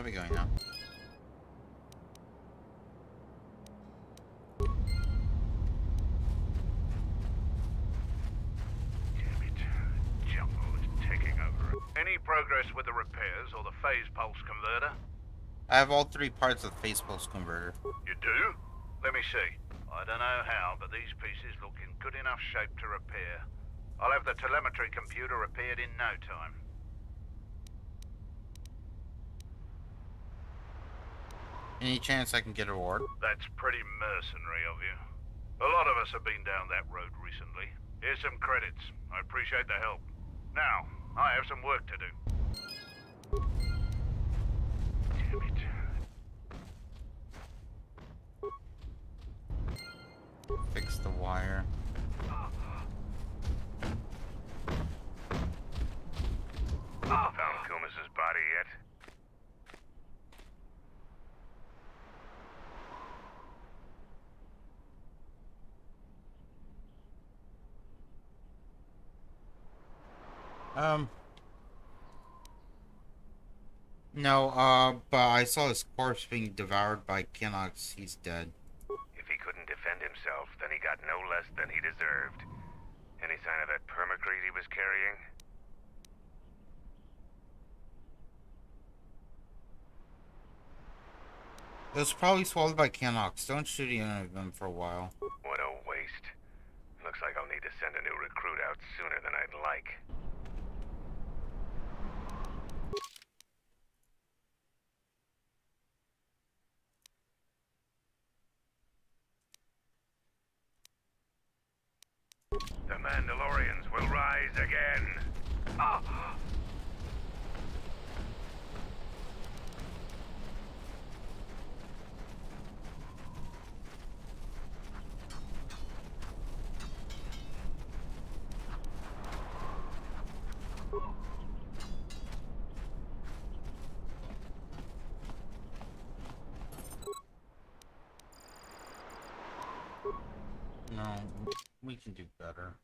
I'll be going now. Damn it. Jungle is taking over. Any progress with the repairs or the phase pulse converter? I have all 3 parts of the phase pulse converter. You do? Let me see. I don't know how, but these pieces look in good enough shape to repair. I'll have the telemetry computer repaired in no time. Any chance I can get a reward? That's pretty mercenary of you. A lot of us have been down that road recently. Here's some credits. I appreciate the help. Now, I have some work to do. Damn it. Fix the wire. Found Kumas's body yet? No, but I saw his corpse being devoured by Kinox. He's dead. If he couldn't defend himself, then he got no less than he deserved. Any sign of that permacrete he was carrying? It was probably swallowed by Kinox. Don't shoot any of them for a while. What a waste. Looks like I'll need to send a new recruit out sooner than I'd like. The Mandalorians will rise again. No, we can do better.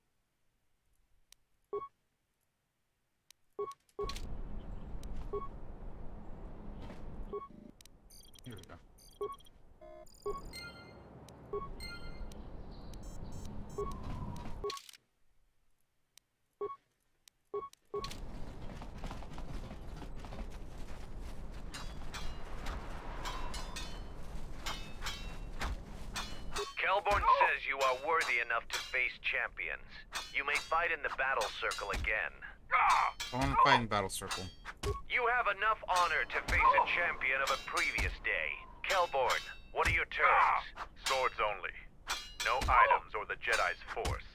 Here we go. Kelborn says you are worthy enough to face champions. You may fight in the battle circle again. I want to fight in Battle Circle. You have enough honor to face a champion of a previous day. Kelborn, what are your terms? Swords only. No items or the Jedi's force.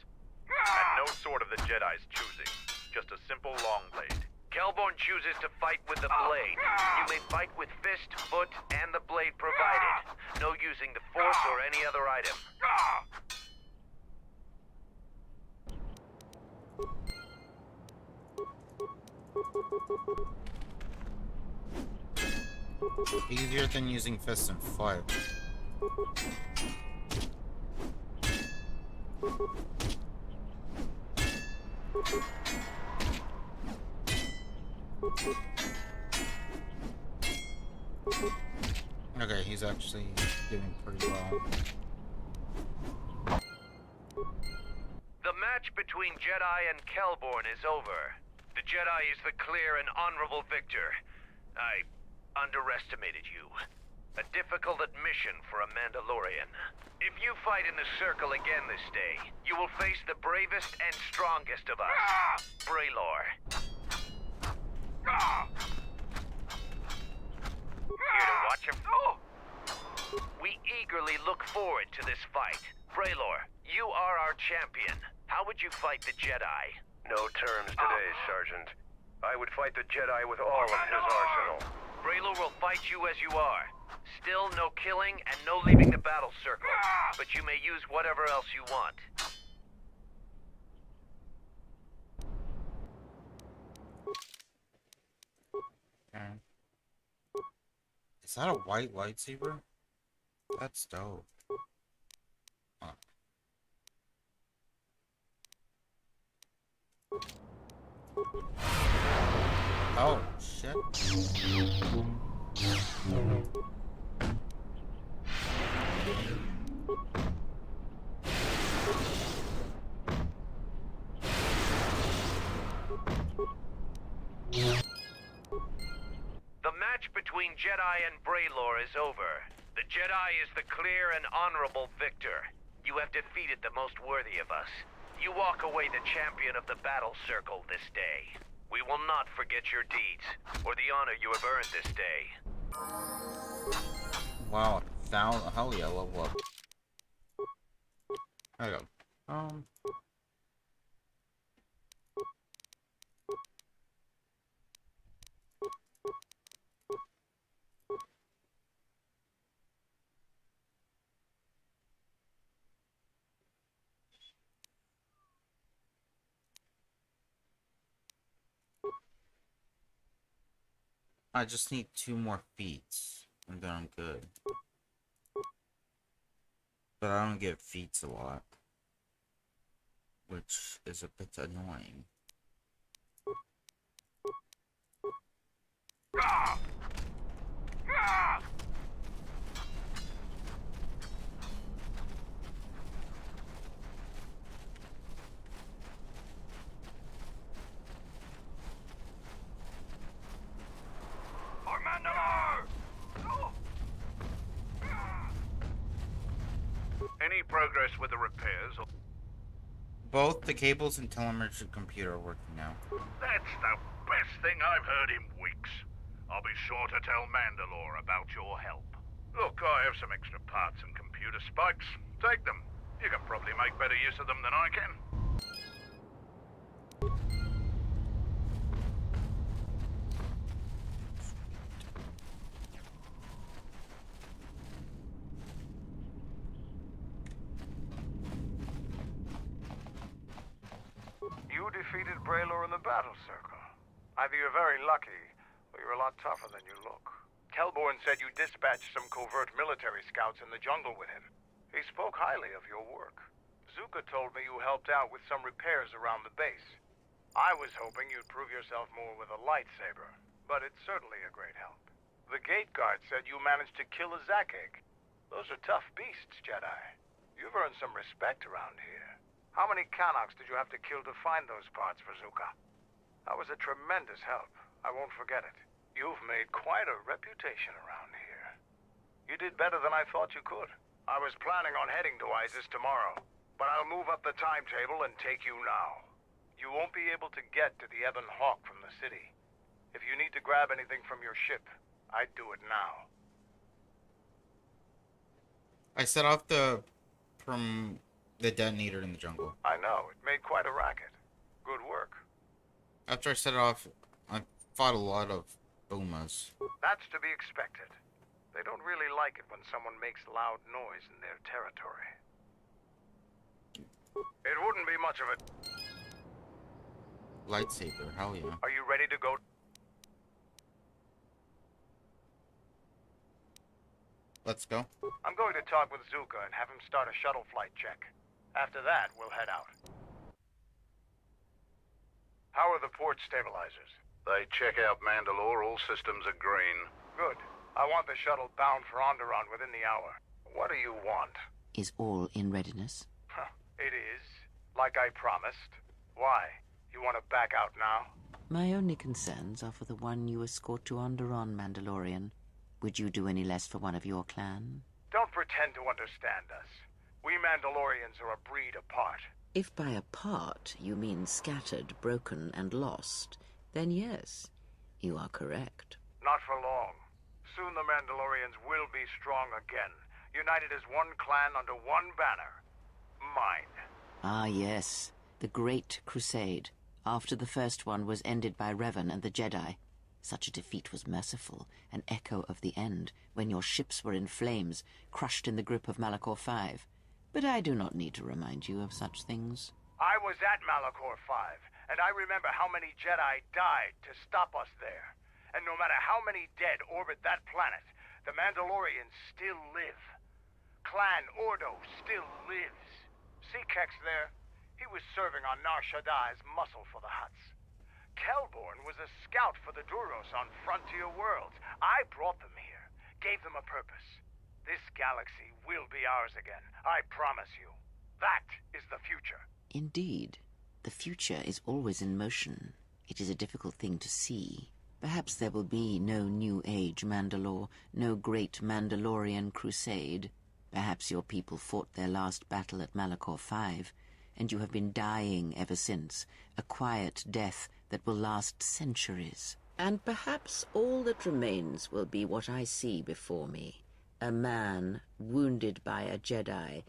And no sword of the Jedi's choosing. Just a simple long blade. Kelborn chooses to fight with the blade. You may fight with fist, foot, and the blade provided. No using the force or any other item. Easier than using fist and foot. Okay, he's actually doing pretty well. The match between Jedi and Kelborn is over. The Jedi is the clear and honorable victor. I underestimated you. A difficult admission for a Mandalorian. If you fight in the circle again this day, you will face the bravest and strongest of us, Braylor. Here to watch him. We eagerly look forward to this fight. Braylor, you are our champion. How would you fight the Jedi? No terms today, Sergeant. I would fight the Jedi with all of his arsenal. Braylor will fight you as you are. Still no killing and no leaving the battle circle. But you may use whatever else you want. Okay. Is that a white lightsaber? That's dope. Huh. Oh, shit. The match between Jedi and Braylor is over. The Jedi is the clear and honorable victor. You have defeated the most worthy of us. You walk away the champion of the battle circle this day. We will not forget your deeds, or the honor you have earned this day. Wow, hell yeah, level up. There we go. I just need 2 more feats, and then I'm good. But I don't get feats a lot, which is a bit annoying. Any progress with the repairs? Both the cables and telemetry computer are working now. That's the best thing I've heard in weeks. I'll be sure to tell Mandalore about your help. Look, I have some extra parts and computer spikes. Take them. You can probably make better use of them than I can. You defeated Braylor in the battle circle. Either you're very lucky, or you're a lot tougher than you look. Kelborn said you dispatched some covert military scouts in the jungle with him. He spoke highly of your work. Zuka told me you helped out with some repairs around the base. I was hoping you'd prove yourself more with a lightsaber, but it's certainly a great help. The gate guard said you managed to kill a Zakek. Those are tough beasts, Jedi. You've earned some respect around here. How many Kanaks did you have to kill to find those parts for Zuka? That was a tremendous help. I won't forget it. You've made quite a reputation around here. You did better than I thought you could. I was planning on heading to Isis tomorrow, but I'll move up the timetable and take you now. You won't be able to get to the Ebon Hawk from the city. If you need to grab anything from your ship, I'd do it now. I set off the detonator in the jungle. I know, it made quite a racket. Good work. After I set it off, I fought a lot of Boomers. That's to be expected. They don't really like it when someone makes loud noise in their territory. It wouldn't be much of a... Lightsaber, hell yeah. Are you ready to go? Let's go. I'm going to talk with Zuka and have him start a shuttle flight check. After that, we'll head out. How are the port stabilizers? They check out Mandalore. All systems are green. Good. I want the shuttle bound for Onderon within the hour. What do you want? Is all in readiness? It is. Like I promised. Why? You want to back out now? My only concerns are for the one you escort to Onderon, Mandalorian. Would you do any less for one of your clan? Don't pretend to understand us. We Mandalorians are a breed apart. If by apart you mean scattered, broken, and lost, then yes, you are correct. Not for long. Soon the Mandalorians will be strong again, united as one clan under one banner. Mine. Ah, yes. The Great Crusade. After the first one was ended by Revan and the Jedi. Such a defeat was merciful, an echo of the end, when your ships were in flames, crushed in the grip of Malachor V. But I do not need to remind you of such things. I was at Malachor V, and I remember how many Jedi died to stop us there. And no matter how many dead orbit that planet, the Mandalorians still live. Clan Ordo still lives. See Kex there? He was serving on Nar Shaddaa as muscle for the Hutts. Kelborn was a scout for the Duros on Frontier Worlds. I brought them here, gave them a purpose. This galaxy will be ours again, I promise you. That is the future. Indeed. The future is always in motion. It is a difficult thing to see. Perhaps there will be no New Age Mandalore, no great Mandalorian crusade. Perhaps your people fought their last battle at Malachor 5, and you have been dying ever since, a quiet death that will last centuries. And perhaps all that remains will be what I see before me. A man wounded by a Jedi,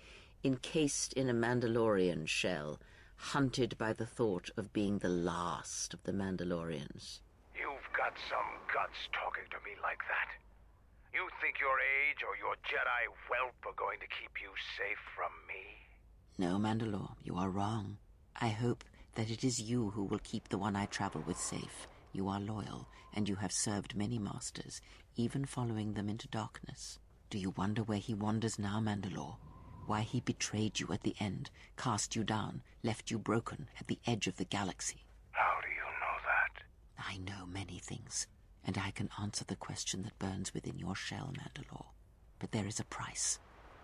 encased in a Mandalorian shell, hunted by the thought of being the last of the Mandalorians. You've got some guts talking to me like that. You think your age or your Jedi whelp are going to keep you safe from me? No, Mandalore, you are wrong. I hope that it is you who will keep the one I travel with safe. You are loyal, and you have served many masters, even following them into darkness. Do you wonder where he wanders now, Mandalore? Why he betrayed you at the end, cast you down, left you broken at the edge of the galaxy? How do you know that? I know many things, and I can answer the question that burns within your shell, Mandalore. But there is a price.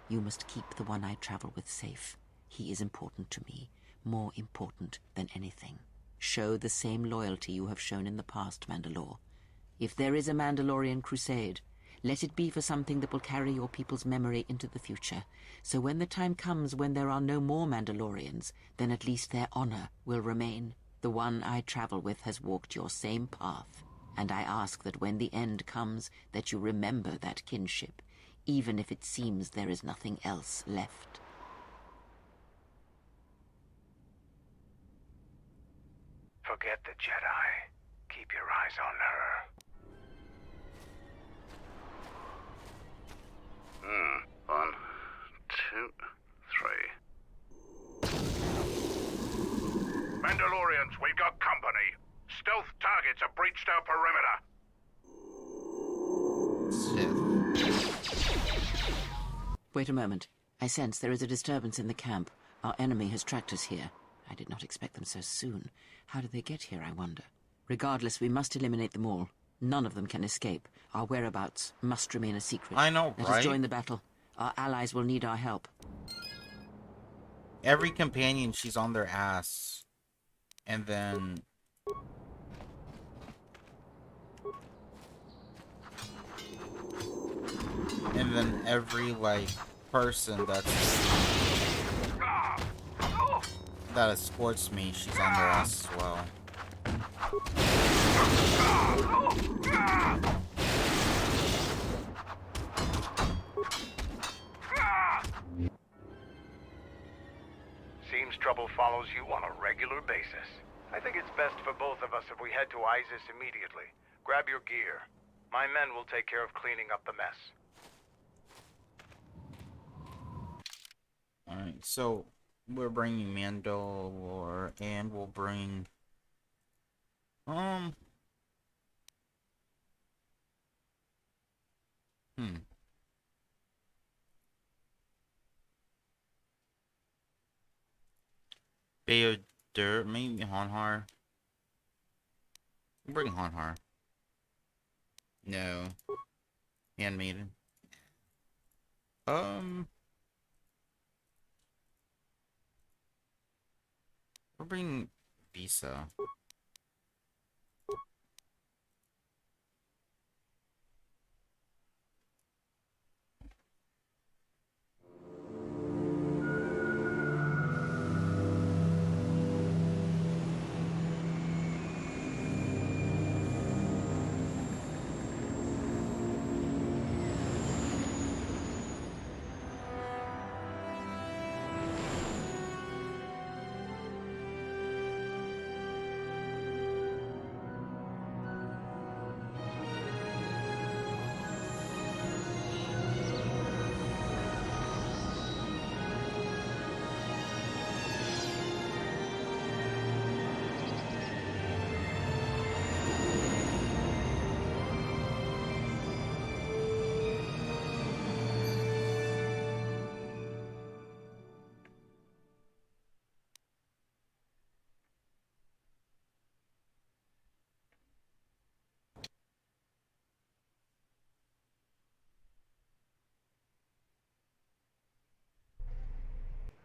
You must keep the one I travel with safe. He is important to me, more important than anything. Show the same loyalty you have shown in the past, Mandalore. If there is a Mandalorian crusade, let it be for something that will carry your people's memory into the future. So when the time comes when there are no more Mandalorians, then at least their honor will remain. The one I travel with has walked your same path, and I ask that when the end comes, that you remember that kinship, even if it seems there is nothing else left. Forget the Jedi. Keep your eyes on her. 1, 2, 3. Mandalorians, we've got company. Stealth targets have breached our perimeter. Sith. Wait a moment. I sense there is a disturbance in the camp. Our enemy has tracked us here. I did not expect them so soon. How did they get here, I wonder? Regardless, we must eliminate them all. None of them can escape. Our whereabouts must remain a secret. I know, Let right? us join the battle. Our allies will need our help. Every companion, she's on their ass. And then... And then every, like, person that escorts me, she's on their ass as well. Seems trouble follows you on a regular basis. I think it's best for both of us if we head to Isis immediately. Grab your gear. My men will take care of cleaning up the mess. Alright, so we're bringing Mandalore, and we'll bring... Bay of Dirt, maybe Honhar. We'll bring Honhar. No. Handmaiden. We'll bring Visa.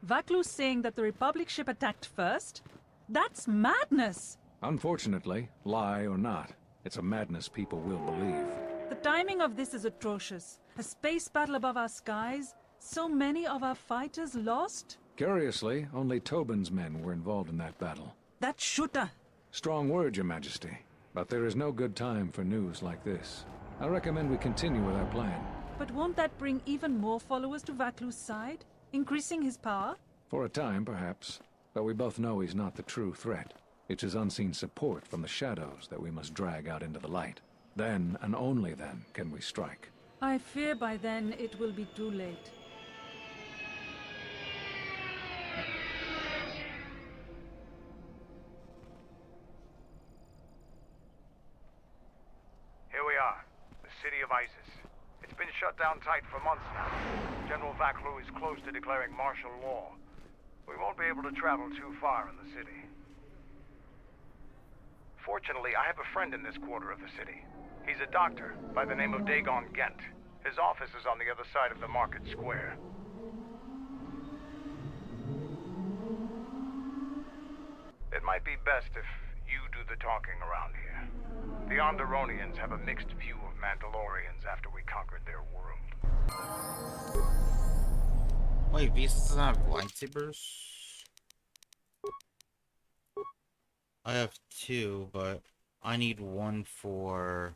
Vaklu's saying that the Republic ship attacked first? That's madness! Unfortunately, lie or not, it's a madness people will believe. The timing of this is atrocious. A space battle above our skies, so many of our fighters lost? Curiously, only Tobin's men were involved in that battle. That shooter! Strong word, Your Majesty. But there is no good time for news like this. I recommend we continue with our plan. But won't that bring even more followers to Vaklu's side? Increasing his power? For a time, perhaps. But we both know he's not the true threat. It's his unseen support from the shadows that we must drag out into the light. Then, and only then, can we strike. I fear by then it will be too late. Here we are, the city of Isis. It's been shut down tight for months now. General Vaklu is close to declaring martial law. We won't be able to travel too far in the city. Fortunately, I have a friend in this quarter of the city. He's a doctor by the name of Dagon Gent. His office is on the other side of the market square. It might be best if you do the talking around here. The Onderonians have a mixed view of Mandalorians after we conquered their world. Wait, Beast doesn't have lightsabers? I have two, but I need one for...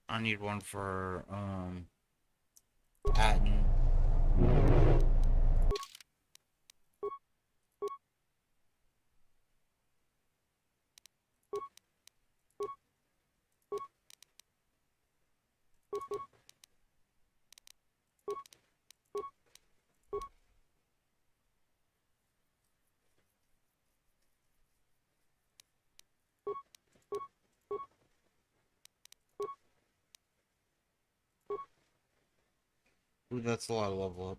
I need one for, Atton. Ooh, that's a lot of level up.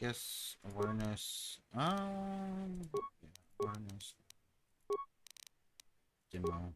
Guess awareness. Yeah, awareness. Demo.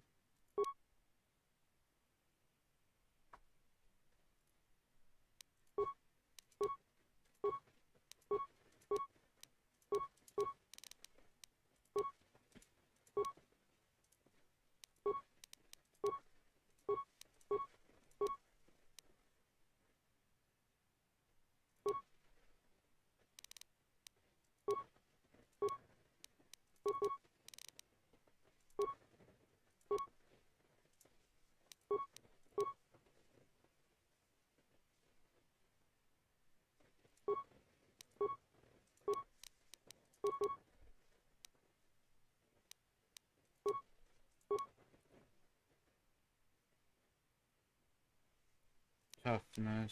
Toughness.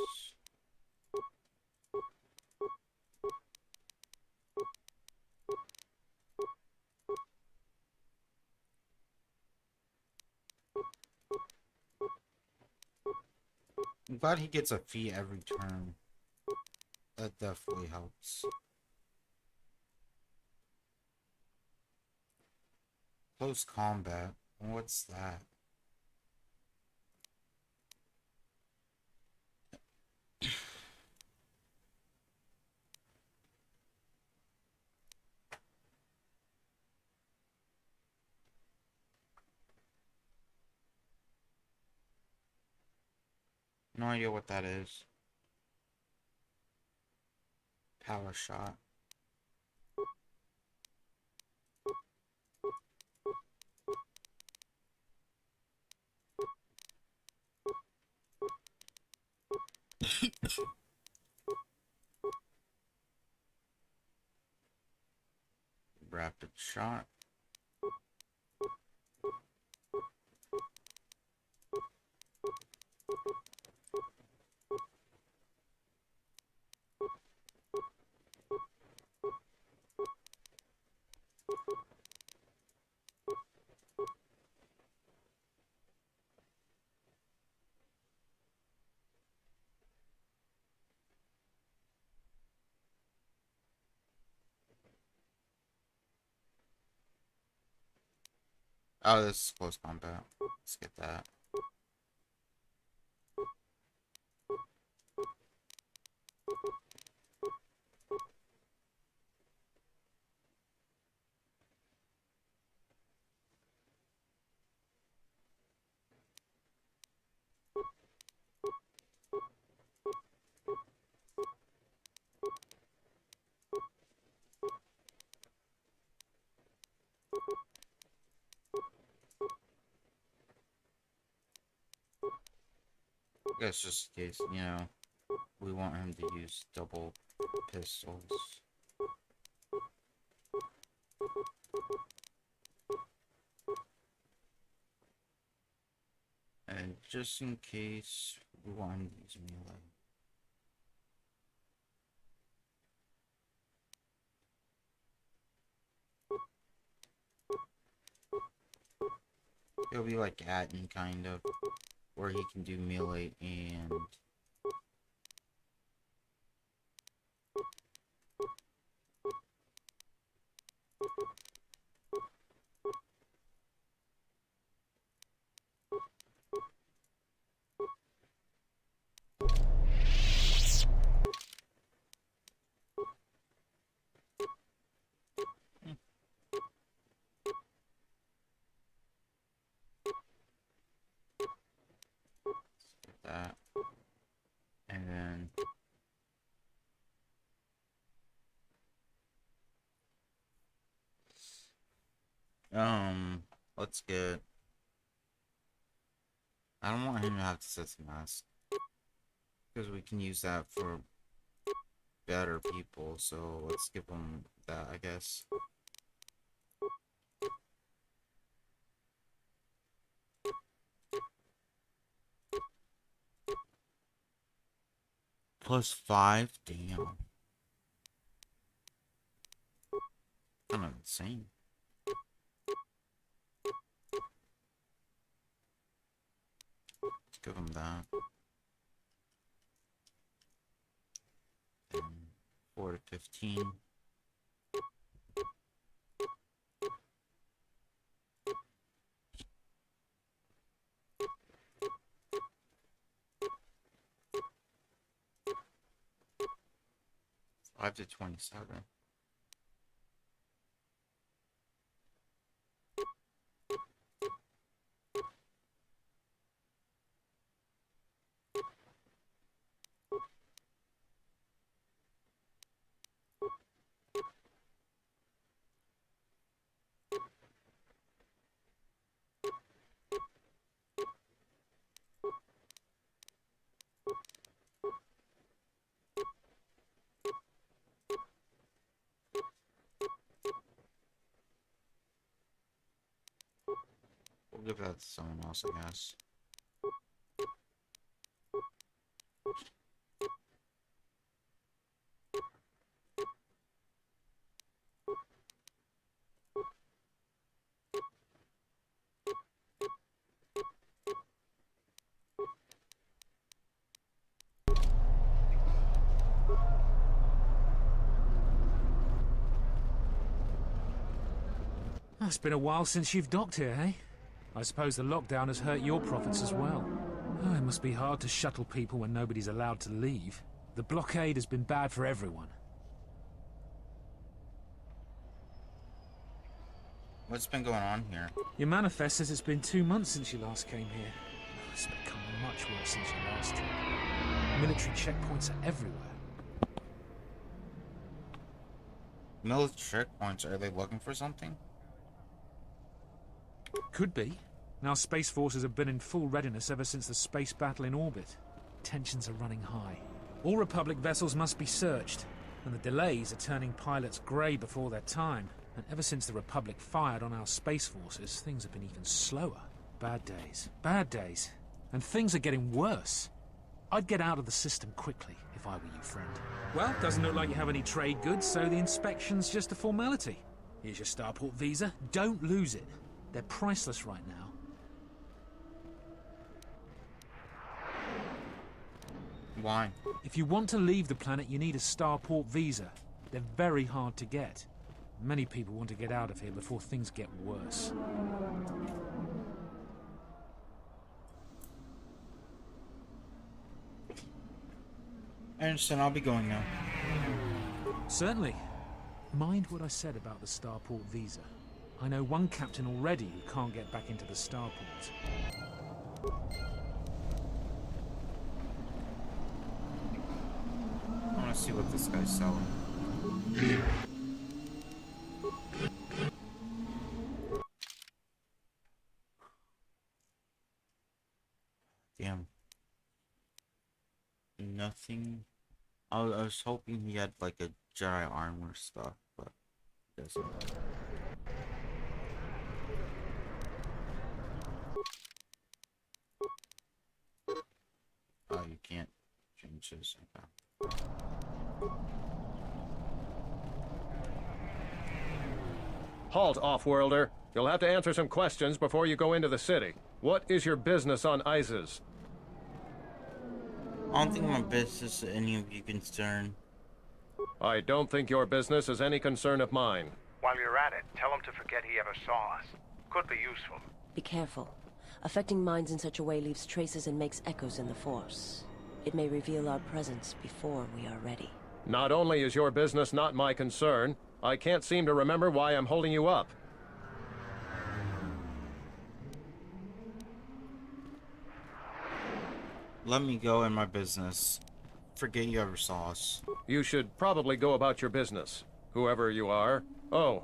I'm glad he gets a feat every turn. That definitely helps. Close combat. What's that? No idea what that is. Power shot. Rapid shot. Oh, this is close combat. Let's get that. I guess just in case, you know, we want him to use double pistols. And just in case we want him to use melee. It'll be like Atten, kind of, where he can do melee and... that. And then let's get, I don't want him to have to set the mask, because we can use that for better people, so let's give him that, I guess. +5? Damn. Kind of insane. Let's give him that. Then 4 to 15. Five to 27. We'll give that to someone else, I guess. It's been a while since you've docked here, eh? I suppose the lockdown has hurt your profits as well. Oh, it must be hard to shuttle people when nobody's allowed to leave. The blockade has been bad for everyone. What's been going on here? Your manifest says it's been 2 months since you last came here. It's become much worse since your last trip. Military checkpoints are everywhere. Military checkpoints, are they looking for something? Could be. Our space forces have been in full readiness ever since the space battle in orbit. Tensions are running high. All Republic vessels must be searched, and the delays are turning pilots grey before their time. And ever since the Republic fired on our space forces, things have been even slower. Bad days. Bad days. And things are getting worse. I'd get out of the system quickly, if I were you, friend. Well, doesn't look like you have any trade goods, so the inspection's just a formality. Here's your Starport visa. Don't lose it. They're priceless right now. Why? If you want to leave the planet, you need a Starport visa. They're very hard to get. Many people want to get out of here before things get worse. I understand. I'll be going now. Certainly. Mind what I said about the starport visa. I know one captain already who can't get back into the starport. I want to see what this guy's selling. Damn. Nothing. I was hoping he had like a Jedi armor stuff, but he doesn't. Oh, you can't change this. Okay. Halt, off-worlder. You'll have to answer some questions before you go into the city. What is your business on Isis? I don't think my business is any of your concern. I don't think your business is any concern of mine. While you're at it, tell him to forget he ever saw us. Could be useful. Be careful. Affecting minds in such a way leaves traces and makes echoes in the Force. It may reveal our presence before we are ready. Not only is your business not my concern, I can't seem to remember why I'm holding you up. Let me go in my business. Forget you ever saw us. You should probably go about your business, whoever you are. Oh,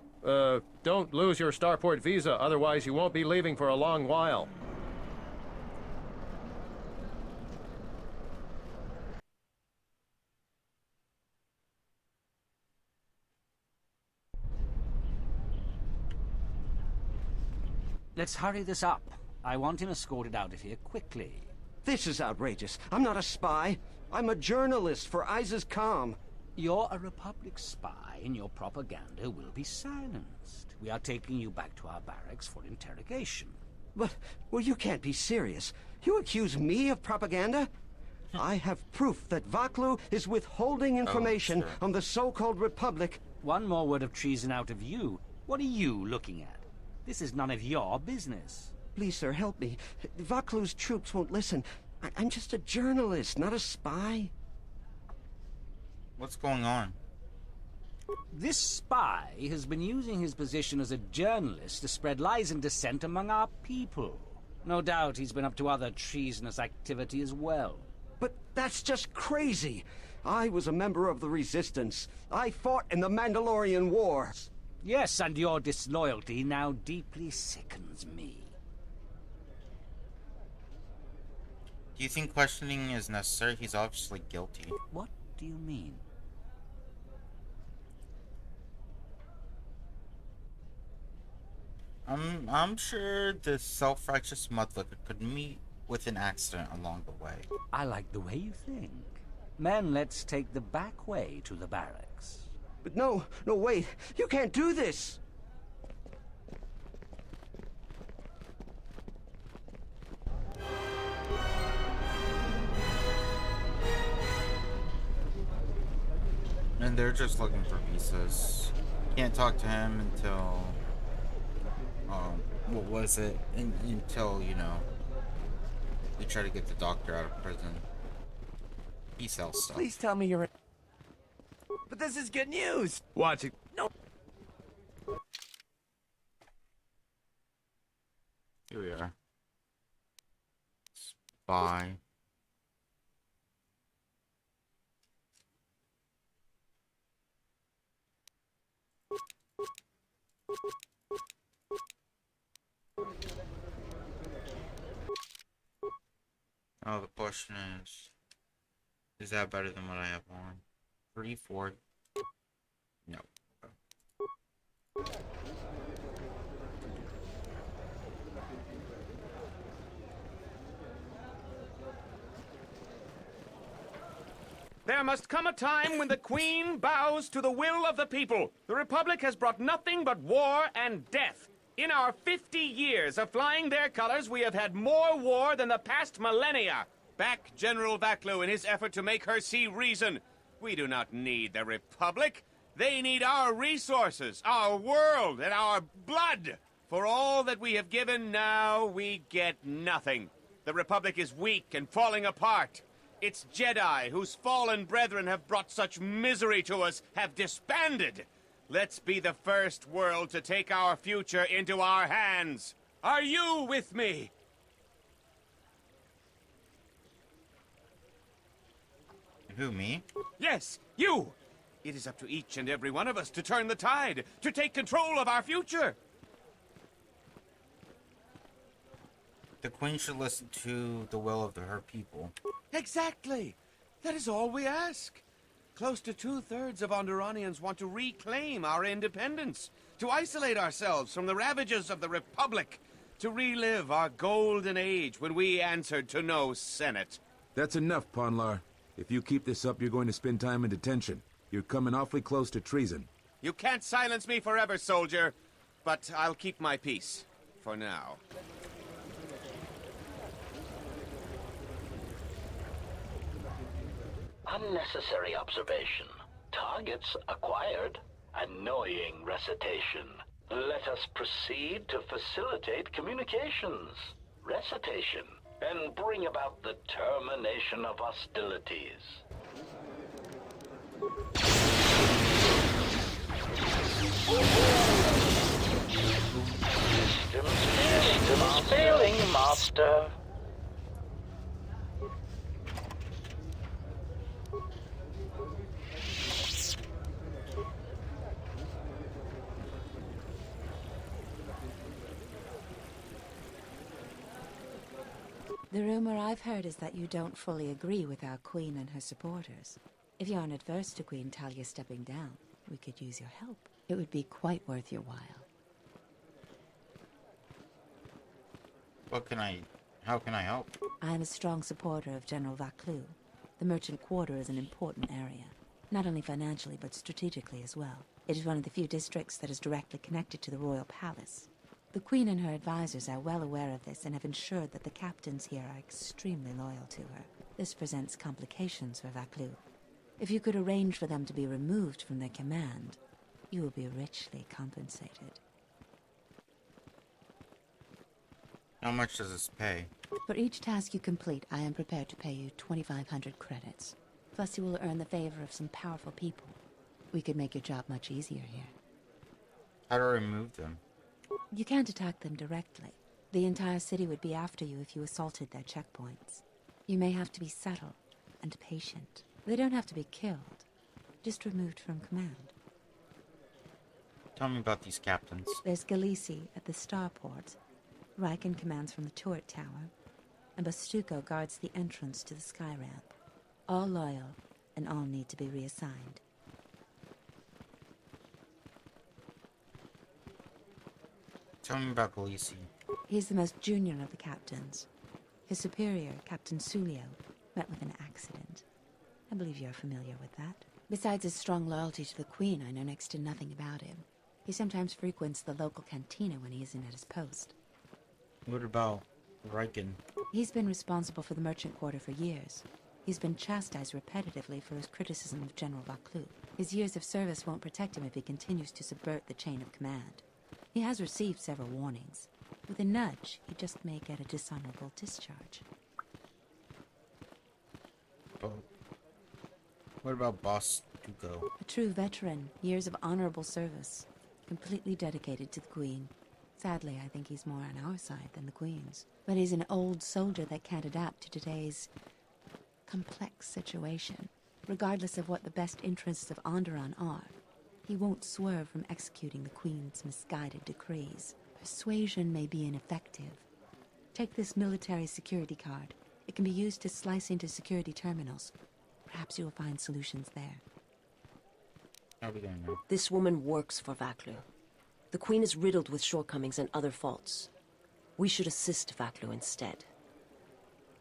don't lose your starport visa, otherwise you won't be leaving for a long while. Let's hurry this up. I want him escorted out of here quickly. This is outrageous. I'm not a spy. I'm a journalist for Isis Calm. You're a Republic spy, and your propaganda will be silenced. We are taking you back to our barracks for interrogation. But, well, you can't be serious. You accuse me of propaganda? I have proof that Vaklu is withholding information on the so-called Republic. One more word of treason out of you. What are you looking at? This is none of your business. Please, sir, help me. Vaklu's troops won't listen. I'm just a journalist, not a spy. What's going on? This spy has been using his position as a journalist to spread lies and dissent among our people. No doubt he's been up to other treasonous activity as well. But that's just crazy. I was a member of the Resistance. I fought in the Mandalorian Wars. Yes, and your disloyalty now deeply sickens me. Do you think questioning is necessary? He's obviously guilty. What do you mean? I'm sure the self-righteous motherfucker could meet with an accident along the way. I like the way you think. Men, let's take the back way to the barracks. But no, wait. You can't do this. And they're just looking for visas. Can't talk to him until, what was it? Until, you know, they try to get the doctor out of prison. He sells stuff. Please tell me you're in. But this is good news! Watch it. No. Here we are. Spy. Oh, the question is that better than what I have on? 34? No. There must come a time when the Queen bows to the will of the people. The Republic has brought nothing but war and death. In our 50 years of flying their colors, we have had more war than the past millennia. Back General Vaklu in his effort to make her see reason. We do not need the Republic. They need our resources, our world, and our blood. For all that we have given, now we get nothing. The Republic is weak and falling apart. Its Jedi, whose fallen brethren have brought such misery to us, have disbanded. Let's be the first world to take our future into our hands. Are you with me? Who, me? Yes, you! It is up to each and every one of us to turn the tide, to take control of our future. The Queen should listen to the will of her people. Exactly. That is all we ask. Close to 2/3 of Onderonians want to reclaim our independence, to isolate ourselves from the ravages of the Republic, to relive our golden age when we answered to no Senate. That's enough, Ponlar. If you keep this up, you're going to spend time in detention. You're coming awfully close to treason. You can't silence me forever, soldier, but I'll keep my peace. For now. Unnecessary observation. Targets acquired. Annoying recitation. Let us proceed to facilitate communications. Recitation. And bring about the termination of hostilities. Systems failing, Master. The rumor I've heard is that you don't fully agree with our Queen and her supporters. If you aren't adverse to Queen Talia stepping down, we could use your help. It would be quite worth your while. How can I help? I am a strong supporter of General Vaclu. The Merchant Quarter is an important area, not only financially but strategically as well. It is one of the few districts that is directly connected to the Royal Palace. The Queen and her advisors are well aware of this and have ensured that the captains here are extremely loyal to her. This presents complications for Vaclu. If you could arrange for them to be removed from their command, you will be richly compensated. How much does this pay? For each task you complete, I am prepared to pay you 2,500 credits. Plus you will earn the favor of some powerful people. We could make your job much easier here. How do I remove them? You can't attack them directly. The entire city would be after you if you assaulted their checkpoints. You may have to be subtle and patient. They don't have to be killed, just removed from command. Tell me about these captains. There's Galisi at the starport. Riken commands from the turret tower, and Bastuco guards the entrance to the sky ramp. All loyal, and all need to be reassigned. Tell me about Galisi. He's the most junior of the captains. His superior, Captain Sulio, met with an accident. I believe you're familiar with that. Besides his strong loyalty to the Queen, I know next to nothing about him. He sometimes frequents the local cantina when he isn't at his post. What about Riken? He's been responsible for the Merchant Quarter for years. He's been chastised repetitively for his criticism of General Vaclu. His years of service won't protect him if he continues to subvert the chain of command. He has received several warnings. With a nudge, he just may get a dishonorable discharge. Oh. What about Boss Tuco? A true veteran, years of honorable service, completely dedicated to the Queen. Sadly, I think he's more on our side than the Queen's. But he's an old soldier that can't adapt to today's complex situation. Regardless of what the best interests of Onderon are, he won't swerve from executing the Queen's misguided decrees. Persuasion may be ineffective. Take this military security card. It can be used to slice into security terminals. Perhaps you will find solutions there. How are we going now? This woman works for Vaclu. The Queen is riddled with shortcomings and other faults. We should assist Vaclu instead.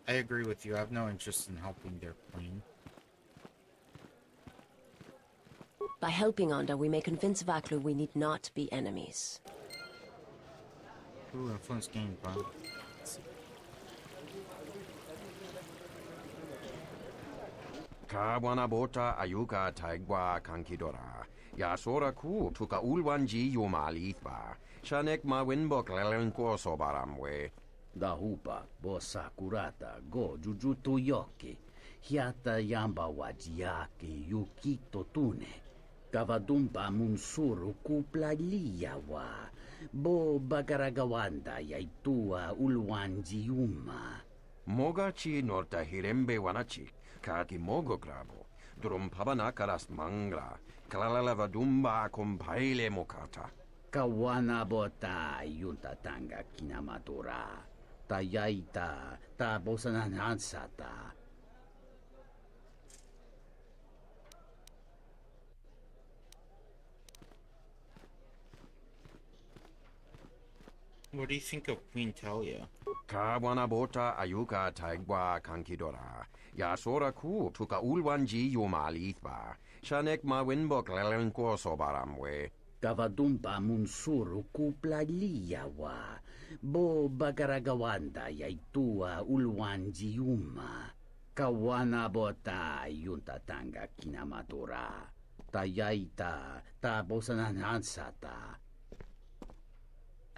I agree with you. I have no interest in helping their Queen. By helping Onda, we may convince Vaclu we need not be enemies. Ooh, influence gained, bro. Ka wana bota ayuka taigwa kankidora. Ja sora ku tuka ulwanji yumalithba. Shanek ma winbok lelenko sobaramwe. Dahupa, bosa kurata, go jujutu yoki. Hiata yamba wajiake yukito tune. Kavadumpa munsuru kupla liyawa. Bo bagaragawanda yaitua ulwanji yuma. Mogachi norta hirembe wanachi. Kaki mogo grabo. Drum pabana karas mangra. Kalalava dumba compaile mokata. Kawana bota yunta tanga kinamatura. Tayaita, ta bosananansata. What do you think of Queen Talia? Kawana bota ayuka taigwa kankidora. Ya sora ku tuka ulwanji yumalithba. Shanek ma winbok lelenko sobaramwe. Kavadumpa munsuru kupla liyawa. Bo bagaragawanda yaitua ulwanji yuma. Kawana bota yunta tanga kinamatura. Tayaita, ta bosananansata.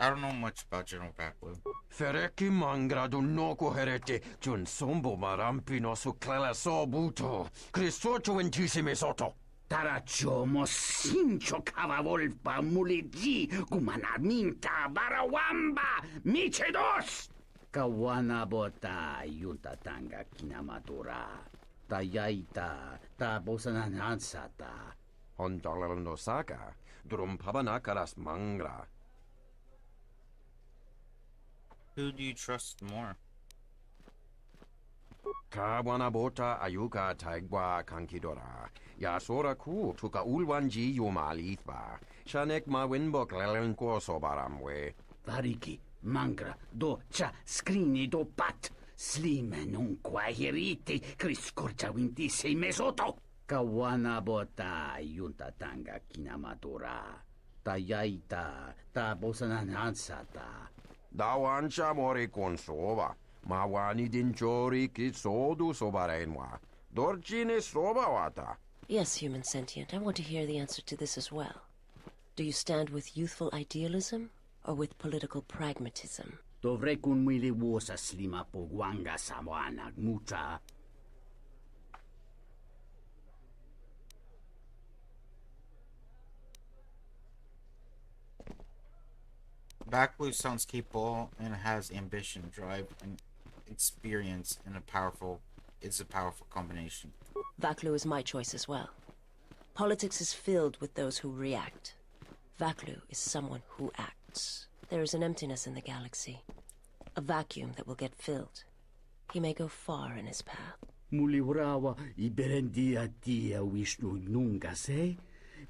I don't know much about General Backwood. Fereki mangradu noko herete jun sombo marampino su clela sobuto. Cristocho intissime soto. Taracho mosincho cavavolpa muligi gumanarminta barawamba michedos. Kawana bota yunta tanga kinamatura. Tayaita, ta bosananansata. Hondalalando saka. Drum pabanakaras mangra. Who do you trust more? Kawana bota ayuka taigwa kankidora. Ya sora ku tuka ulwanji yumalithba. Shanek ma winbok lelenko sobaramwe. Variki, mangra, do cha scrini do pat. Slime non quahiriti, criscorcia wintisse mesoto. Kawana bota yunta tanga kinamatura. Tayaita, ta bosananansata. Dawancha mori consova. Mawani dinchori kitsodu sobarenwa. Dorchine sobawata. Yes, human sentient, I want to hear the answer to this as well. Do you stand with youthful idealism or with political pragmatism? Dovrei kun mili wosa slima po guanga samoana mucha. Backblue sounds capable and has ambition, drive, and experience, and a powerful combination. Vaklu is my choice as well. Politics is filled with those who react. Vaklu is someone who acts. There is an emptiness in the galaxy. A vacuum that will get filled. He may go far in his path. Muliwrawa iberendia tia Vishnu nunca se.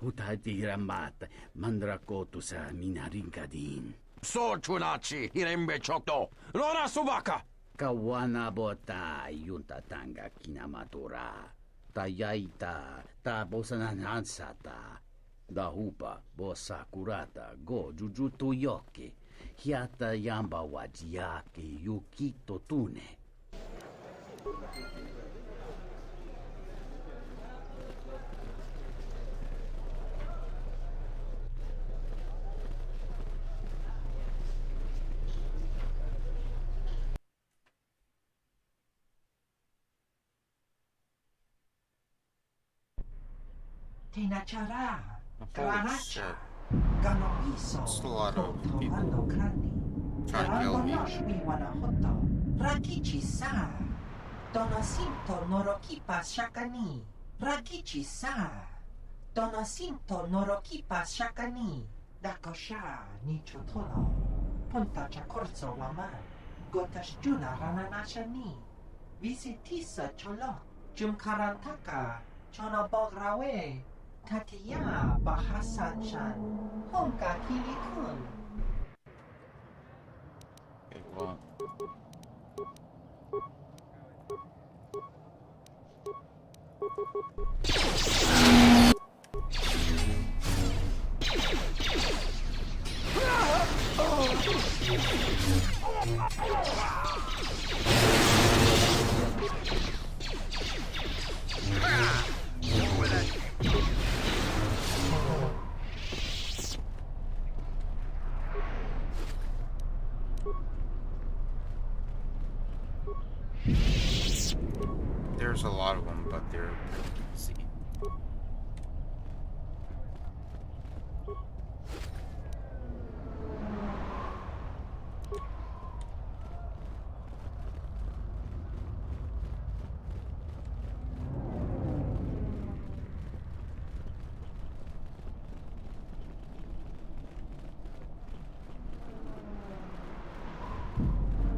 Utati ramata mandrakotu sa minarinkadin. So chunachi hirembe chokto. Lora subaka. Kawana bota yunta tanga kinamatura. Tayaita, ta bosananansata. Dahupa, bosa kurata, go jujutu yoki. Hiata yamba wajiake yukito tune. Tinachara, Holy shit. Ganoviso, That's a lot of people Krani, trying to kill me. Wanahoto, Rakichi sa, Donasinto Norokipa Shakani, Rakichi sa, Donasinto Norokipa Shakani, Dakosha, Nichotolo, Punta Chakorzo Waman, Gotashjuna Rananashani, Visitisa Cholo, Jumkarantaka, Chonobograwe, Tatiya Bahasanchan, Honka Kilikun. Okay, well. There's a lot of them, but they're easy.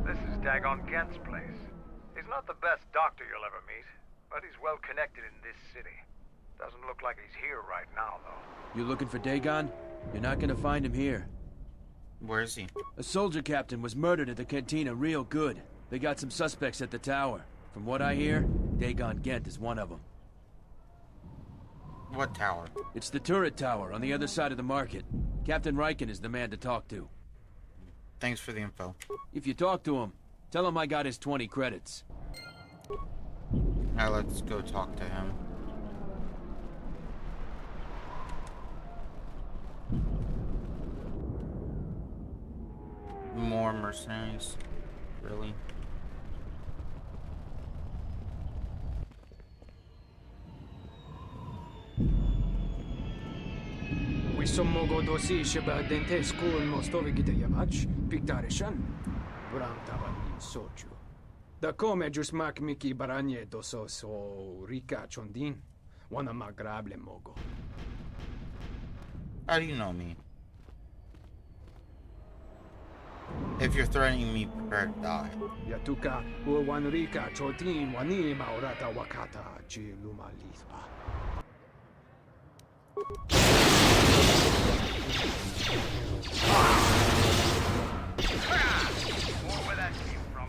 This is Dagon Gent's place. He's not the best doctor you'll ever meet, but he's well connected in this city. Doesn't look like he's here right now, though. You looking for Dagon? You're not gonna find him here. Where is he? A soldier captain was murdered at the cantina real good. They got some suspects at the tower. From what I hear, Dagon Gent is one of them. What tower? It's the turret tower on the other side of the market. Captain Riken is the man to talk to. Thanks for the info. If you talk to him, tell him I got his 20 credits. Now let's go talk to him. More mercenaries? Really? Wisommogo dosi sheba dente school mostovi gita yavach, piktarishan, bram taban soju. Da come just mak miki baranye doso so rika chondin, wana magrable mogo. How do you know me? If you're threatening me, prepare to die. Yatuka wan rika chotin wani maurata wakata chi lumalisba. Where that came from?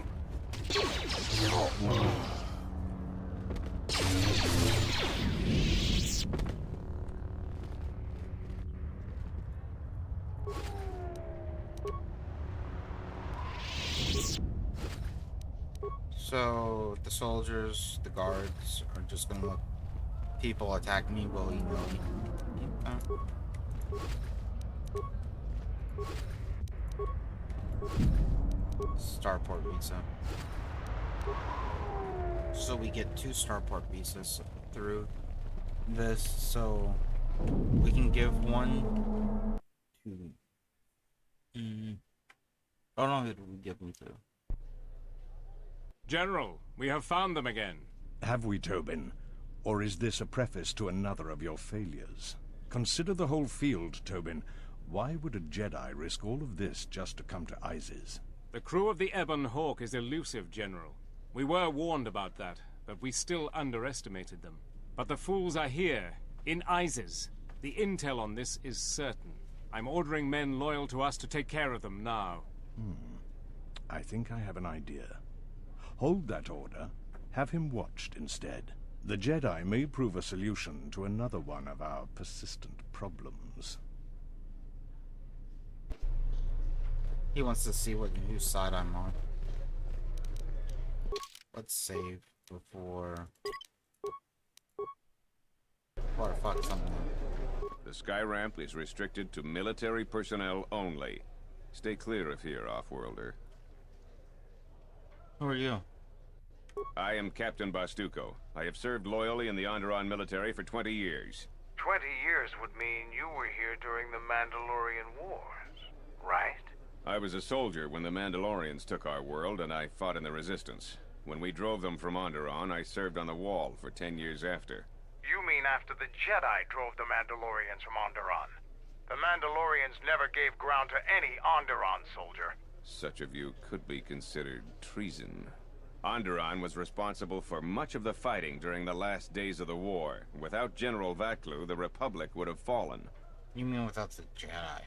So the soldiers, the guards, are just gonna let people attack me willy-nilly. Starport visa. So we get 2 starport visas through this, so we can give one to... How long did we give them to? General, we have found them again. Have we, Tobin? Or is this a preface to another of your failures? Consider the whole field, Tobin. Why would a Jedi risk all of this just to come to Isis? The crew of the Ebon Hawk is elusive, General. We were warned about that, but we still underestimated them. But the fools are here, in Isis. The intel on this is certain. I'm ordering men loyal to us to take care of them now. I think I have an idea. Hold that order. Have him watched instead. The Jedi may prove a solution to another one of our persistent problems. He wants to see whose side I'm on. Let's save before I fuck something up. The sky ramp is restricted to military personnel only. Stay clear of here, Offworlder. Who are you? I am Captain Bastuco. I have served loyally in the Onderon military for 20 years. 20 years would mean you were here during the Mandalorian Wars, right? I was a soldier when the Mandalorians took our world, and I fought in the Resistance. When we drove them from Onderon, I served on the Wall for 10 years after. You mean after the Jedi drove the Mandalorians from Onderon? The Mandalorians never gave ground to any Onderon soldier. Such a view could be considered treason. Onderon was responsible for much of the fighting during the last days of the war. Without General Vaklu, the Republic would have fallen. You mean without the Jedi?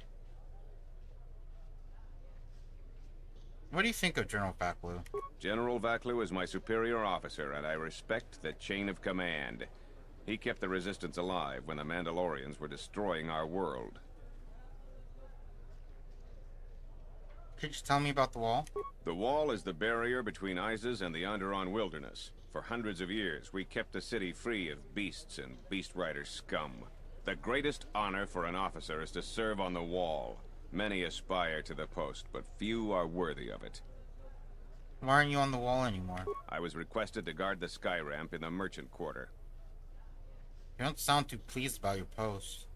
What do you think of General Vaklu? General Vaklu is my superior officer, and I respect the chain of command. He kept the Resistance alive when the Mandalorians were destroying our world. Could you tell me about the Wall? The Wall is the barrier between Isis and the Onderon wilderness. For hundreds of years, we kept the city free of beasts and Beast Rider scum. The greatest honor for an officer is to serve on the Wall. Many aspire to the post, but few are worthy of it. Why aren't you on the wall anymore? I was requested to guard the sky ramp in the merchant quarter. You don't sound too pleased about your post.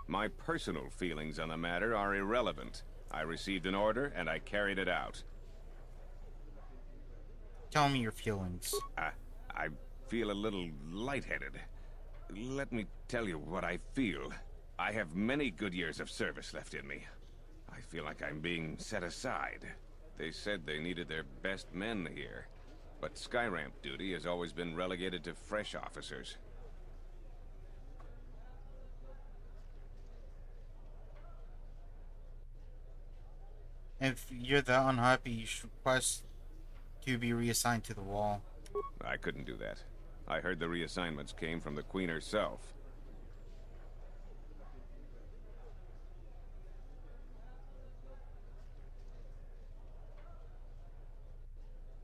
My personal feelings on the matter are irrelevant. I received an order, and I carried it out. Tell me your feelings. I feel a little lightheaded. Let me tell you what I feel. I have many good years of service left in me. I feel like I'm being set aside. They said they needed their best men here, but Skyramp duty has always been relegated to fresh officers. If you're that unhappy, you should request to be reassigned to the wall. I couldn't do that. I heard the reassignments came from the Queen herself.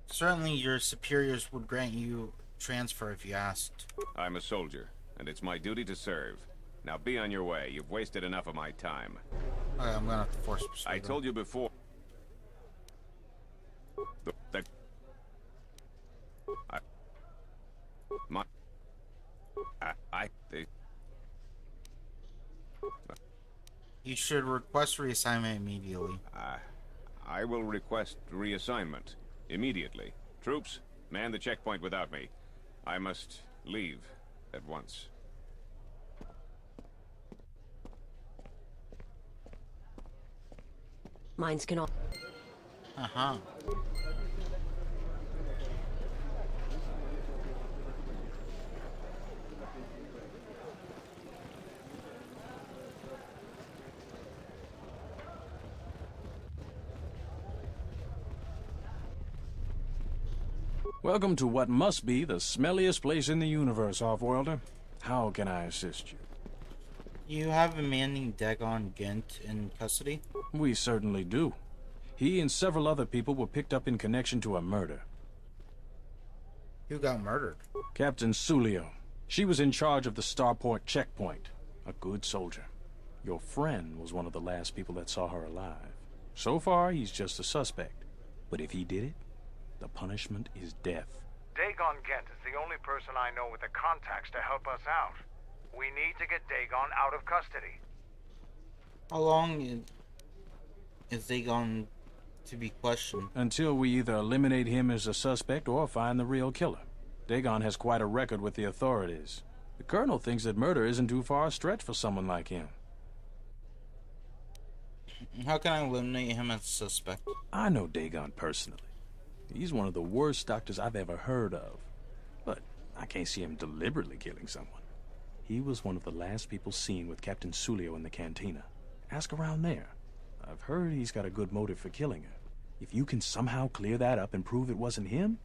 Certainly your superiors would grant you transfer if you asked. I'm a soldier, and it's my duty to serve. Now be on your way. You've wasted enough of my time. Okay, I'm gonna have to force persuade I told you before. You should request reassignment immediately. I will request reassignment immediately. Troops, man the checkpoint without me. I must leave at once. Mines can all... Uh-huh. Welcome to what must be the smelliest place in the universe, Offworlder. How can I assist you? You have a man named Dagon Gent in custody? We certainly do. He and several other people were picked up in connection to a murder. Who got murdered? Captain Sulio. She was in charge of the Starport checkpoint. A good soldier. Your friend was one of the last people that saw her alive. So far, he's just a suspect. But if he did it, the punishment is death. Dagon Gent is the only person I know with the contacts to help us out. We need to get Dagon out of custody. How long is Dagon to be questioned? Until we either eliminate him as a suspect or find the real killer. Dagon has quite a record with the authorities. The Colonel thinks that murder isn't too far a stretch for someone like him. How can I eliminate him as a suspect? I know Dagon personally. He's one of the worst doctors I've ever heard of. But I can't see him deliberately killing someone. He was one of the last people seen with Captain Sulio in the cantina. Ask around there. I've heard he's got a good motive for killing her. If you can somehow clear that up and prove it wasn't him,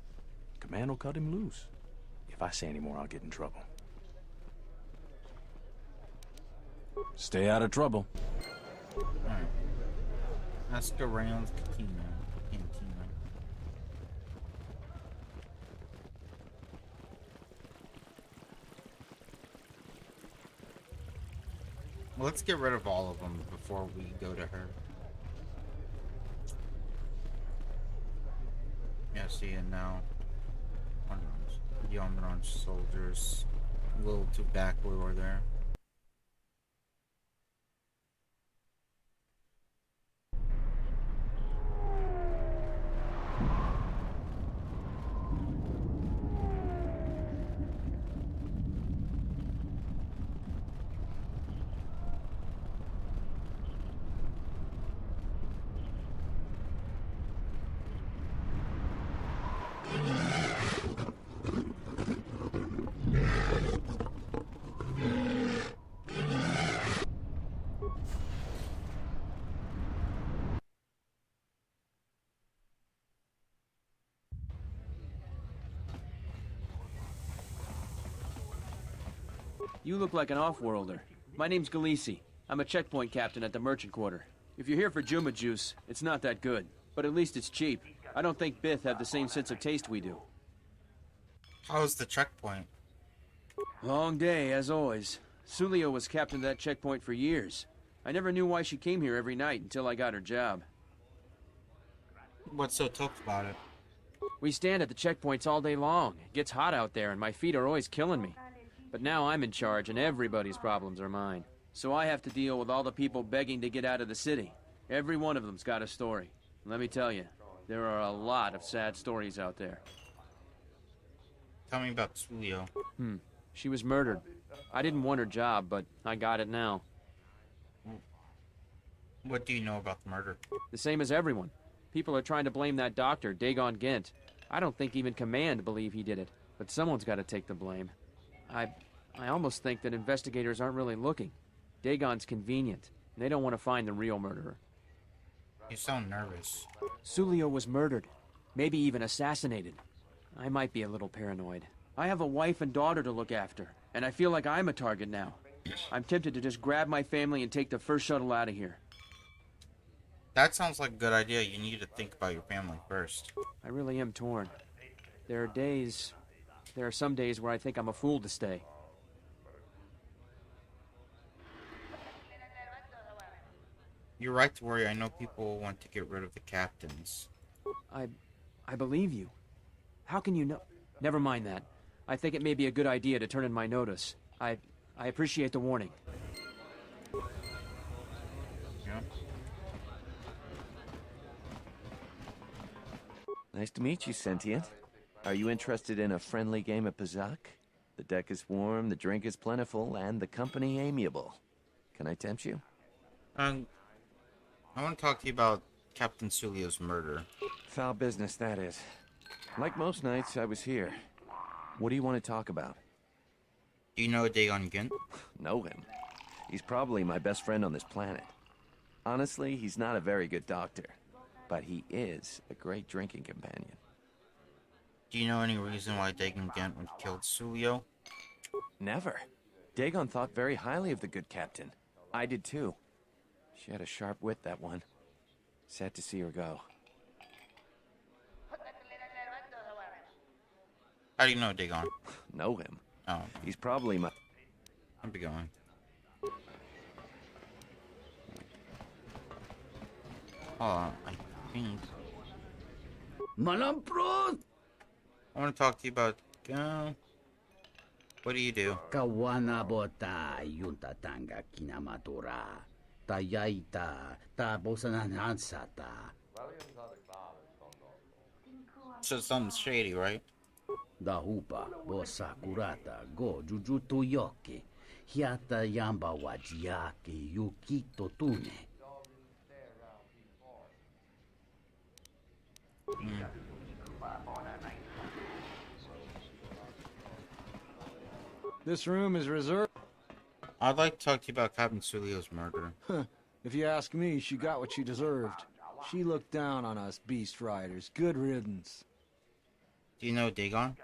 Command will cut him loose. If I say any more, I'll get in trouble. Stay out of trouble. Alright. Ask around the cantina. Let's get rid of all of them before we go to her. Yeah, see, and now the unarmed soldiers a little too back we were there. You look like an off-worlder. My name's Galisi. I'm a checkpoint captain at the merchant quarter. If you're here for Juma juice, it's not that good. But at least it's cheap. I don't think Bith have the same sense of taste we do. How's the checkpoint? Long day, as always. Sulio was captain of that checkpoint for years. I never knew why she came here every night until I got her job. What's so tough about it? We stand at the checkpoints all day long. It gets hot out there, and my feet are always killing me. But now I'm in charge, and everybody's problems are mine. So I have to deal with all the people begging to get out of the city. Every one of them's got a story. Let me tell you, there are a lot of sad stories out there. Tell me about Sulio. She was murdered. I didn't want her job, but I got it now. What do you know about the murder? The same as everyone. People are trying to blame that doctor, Dagon Gent. I don't think even Command believe he did it, but someone's got to take the blame. I almost think that investigators aren't really looking. Dagon's convenient, and they don't want to find the real murderer. You sound nervous. Sulio was murdered, maybe even assassinated. I might be a little paranoid. I have a wife and daughter to look after, and I feel like I'm a target now. I'm tempted to just grab my family and take the first shuttle out of here. That sounds like a good idea. You need to think about your family first. I really am torn. There are some days where I think I'm a fool to stay. You're right to worry. I know people want to get rid of the captains. I believe you. How can you know? Never mind that. I think it may be a good idea to turn in my notice. I appreciate the warning. Yeah. Nice to meet you, Sentient. Are you interested in a friendly game of Pazak? The deck is warm, the drink is plentiful, and the company amiable. Can I tempt you? I want to talk to you about Captain Sulio's murder. Foul business, that is. Like most nights, I was here. What do you want to talk about? Do you know Dagon Gent? Know him. He's probably my best friend on this planet. Honestly, he's not a very good doctor, but he is a great drinking companion. Do you know any reason why Dagon Gent would kill Sulio? Never. Dagon thought very highly of the good captain. I did too. She had a sharp wit, that one. Sad to see her go. How do you know Dagon? Know him. Oh. He's probably my... I'll be going. I think... Malampro! I want to talk to you about... what do you do? Kawana bota yunta tanga kinamatura. Tayaita ta bosananansata. So something's shady, right? Da hupa bosa kurata go jujuto yoki. Hiata yamba wajiake yukito tune. This room is reserved. I'd like to talk to you about Captain Sulio's murder. If you ask me, she got what she deserved. She looked down on us beast riders. Good riddance. Do you know Dagon?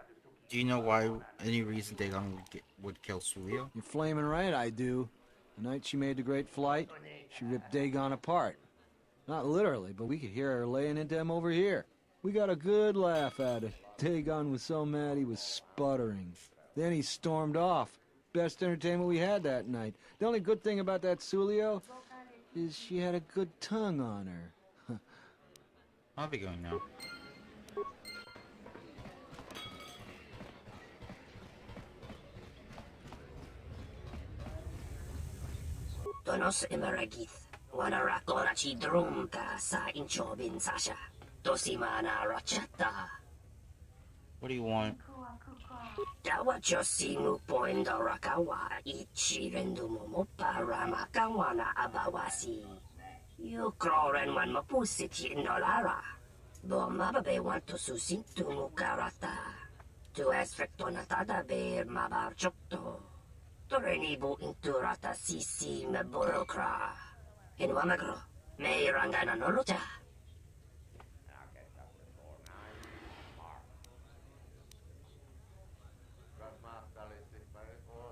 Do you know why, any reason Dagon would kill Sulio? You're flaming right, I do. The night she made the great flight, she ripped Dagon apart. Not literally, but we could hear her laying into him over here. We got a good laugh at it. Dagon was so mad he was sputtering. Then he stormed off. Best entertainment we had that night. The only good thing about that Sulio is she had a good tongue on her. I'll be going now. Donos emeragith, wanara korachi drumta sa inchobin sasha. Dosimana rachata. What do you want? Dawacho simu poinda rakawa ichi rendumo para makawana abawasi. You kroren wan mapusiti in dolara. Bo mababe want to susintu mukarata. Tu esfrektonatada ber mabarchokto. Torenibu inturata sisi me burokra. In wamagro, me rangana nolucha.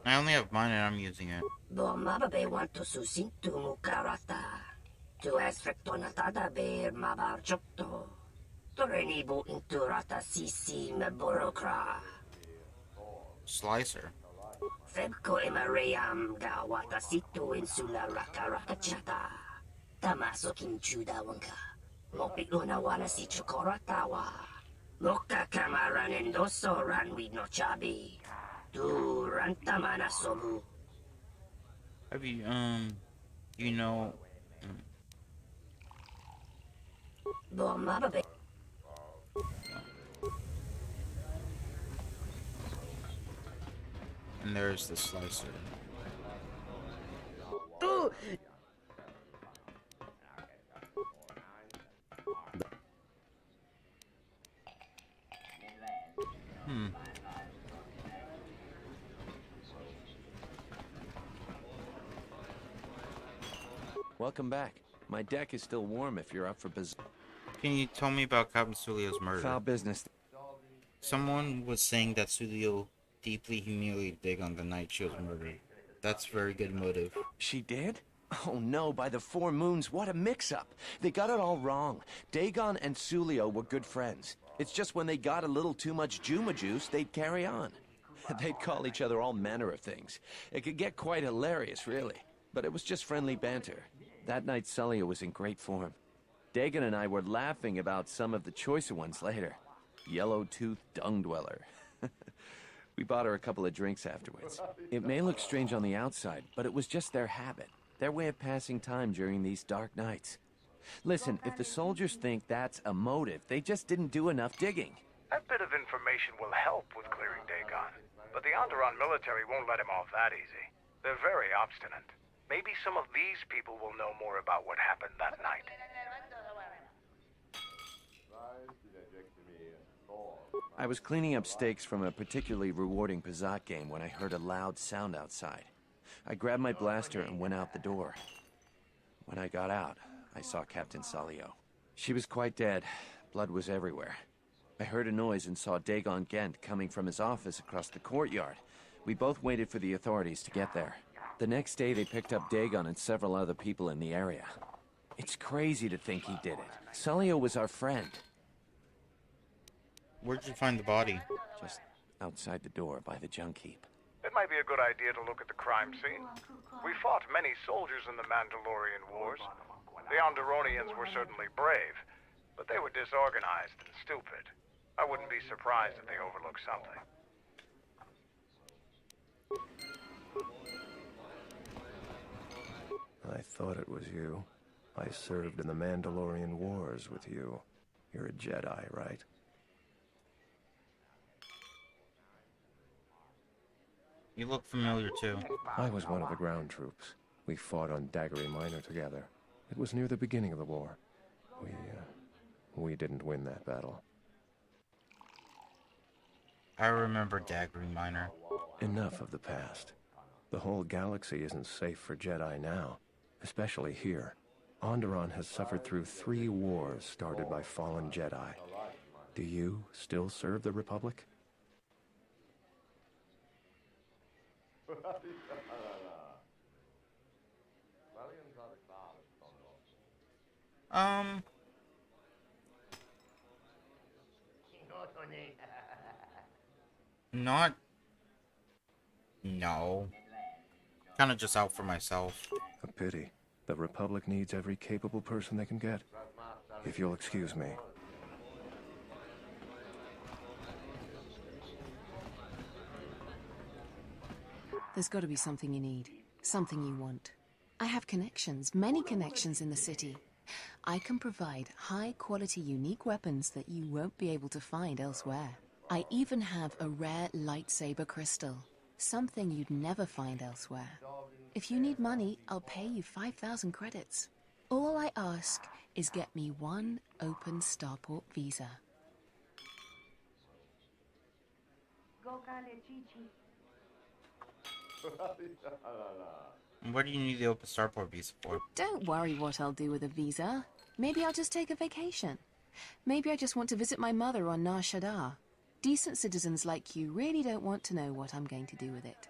I only have mine and I'm using it. Bo mababe want to susintu mukarata. Tu esfrektonatada ber mabarchokto. Torenibu inturata sisi me burokra. Slicer. Febko emareyam ga watasitu insula rakarakachata. Tamaso kinchuda wanka. Mopi una wana si chukoratawa. Loka kamaran endoso ranwi no chabi. Du rantamana somu. Have you, you know... Bomababe. And there's the slicer. Ooh. Welcome back. My deck is still warm if you're up for Can you tell me about Captain Sulio's murder? Foul business. Someone was saying that Sulio deeply humiliated Dagon the night she was murdered. That's very good motive. She did? Oh no, by the 4 moons, what a mix-up. They got it all wrong. Dagon and Sulio were good friends. It's just when they got a little too much Juma juice, they'd carry on. They'd call each other all manner of things. It could get quite hilarious, really. But it was just friendly banter. That night, Sulio was in great form. Dagon and I were laughing about some of the choicer ones later. Yellow-toothed dung dweller. We bought her a couple of drinks afterwards. It may look strange on the outside, but it was just their habit. Their way of passing time during these dark nights. Listen, if the soldiers think that's a motive, they just didn't do enough digging. That bit of information will help with clearing Dagon. But the Onderon military won't let him off that easy. They're very obstinate. Maybe some of these people will know more about what happened that night. I was cleaning up stakes from a particularly rewarding Pazak game when I heard a loud sound outside. I grabbed my blaster and went out the door. When I got out, I saw Captain Sulio. She was quite dead. Blood was everywhere. I heard a noise and saw Dagon Gent coming from his office across the courtyard. We both waited for the authorities to get there. The next day, they picked up Dagon and several other people in the area. It's crazy to think he did it. Sulio was our friend. Where'd you find the body? Just outside the door by the junk heap. It might be a good idea to look at the crime scene. We fought many soldiers in the Mandalorian Wars. The Onderonians were certainly brave, but they were disorganized and stupid. I wouldn't be surprised if they overlooked something. I thought it was you. I served in the Mandalorian Wars with you. You're a Jedi, right? You look familiar too. I was one of the ground troops. We fought on Daggery Minor together. It was near the beginning of the war. We didn't win that battle. I remember Daggery Minor. Enough of the past. The whole galaxy isn't safe for Jedi now, especially here. Onderon has suffered through 3 wars started by fallen Jedi. Do you still serve the Republic? Not... No. Kinda just out for myself. A pity. The Republic needs every capable person they can get. If you'll excuse me. There's got to be something you need. Something you want. I have connections, many connections in the city. I can provide high-quality, unique weapons that you won't be able to find elsewhere. I even have a rare lightsaber crystal. Something you'd never find elsewhere. If you need money, I'll pay you 5,000 credits. All I ask is get me 1 open starport visa. What do you need the open starport visa for? Don't worry what I'll do with a visa. Maybe I'll just take a vacation. Maybe I just want to visit my mother on Nar Shaddaa. Decent citizens like you really don't want to know what I'm going to do with it.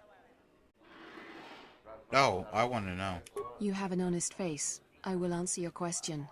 Oh, I want to know. You have an honest face. I will answer your question.